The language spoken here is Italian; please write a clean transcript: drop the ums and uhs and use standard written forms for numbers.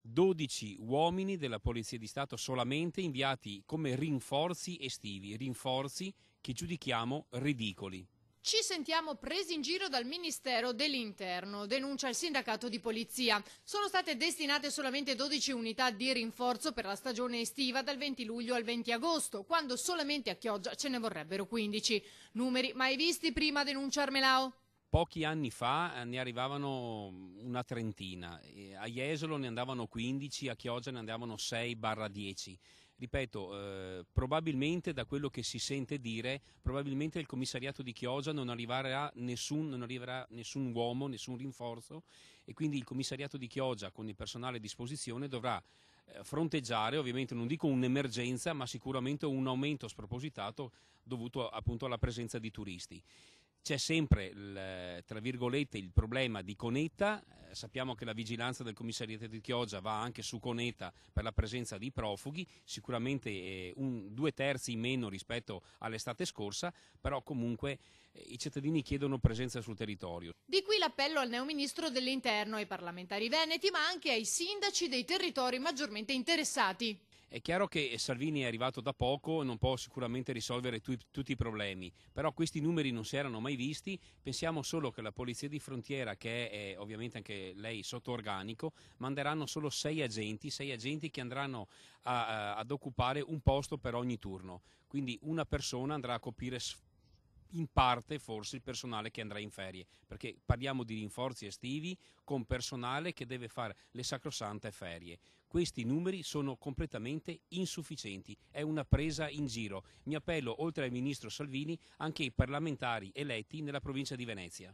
12 uomini della Polizia di Stato solamente inviati come rinforzi estivi, rinforzi che giudichiamo ridicoli. Ci sentiamo presi in giro dal Ministero dell'Interno, denuncia il sindacato di polizia. Sono state destinate solamente 12 unità di rinforzo per la stagione estiva dal 20 luglio al 20 agosto, quando solamente a Chioggia ce ne vorrebbero 15. Numeri mai visti prima, denuncia Armelao. Pochi anni fa ne arrivavano una trentina, a Jesolo ne andavano 15, a Chioggia ne andavano 6-10. Ripeto, probabilmente da quello che si sente dire, probabilmente il commissariato di Chioggia non arriverà nessun uomo, nessun rinforzo, e quindi il commissariato di Chioggia con il personale a disposizione dovrà fronteggiare, ovviamente non dico un'emergenza, ma sicuramente un aumento spropositato dovuto appunto alla presenza di turisti. C'è sempre tra virgolette il problema di Conetta, sappiamo che la vigilanza del commissariato di Chioggia va anche su Conetta per la presenza di profughi, sicuramente 2/3 in meno rispetto all'estate scorsa, però comunque i cittadini chiedono presenza sul territorio. Di qui l'appello al neoministro dell'Interno, ai parlamentari veneti, ma anche ai sindaci dei territori maggiormente interessati. È chiaro che Salvini è arrivato da poco e non può sicuramente risolvere tutti i problemi, però questi numeri non si erano mai visti. Pensiamo solo che la Polizia di Frontiera, che è ovviamente anche lei sotto organico, manderanno solo 6 agenti che andranno ad occupare un posto per ogni turno. Quindi una persona andrà a coprire in parte forse il personale che andrà in ferie, perché parliamo di rinforzi estivi con personale che deve fare le sacrosante ferie. Questi numeri sono completamente insufficienti, è una presa in giro. Mi appello oltre al ministro Salvini anche ai parlamentari eletti nella provincia di Venezia.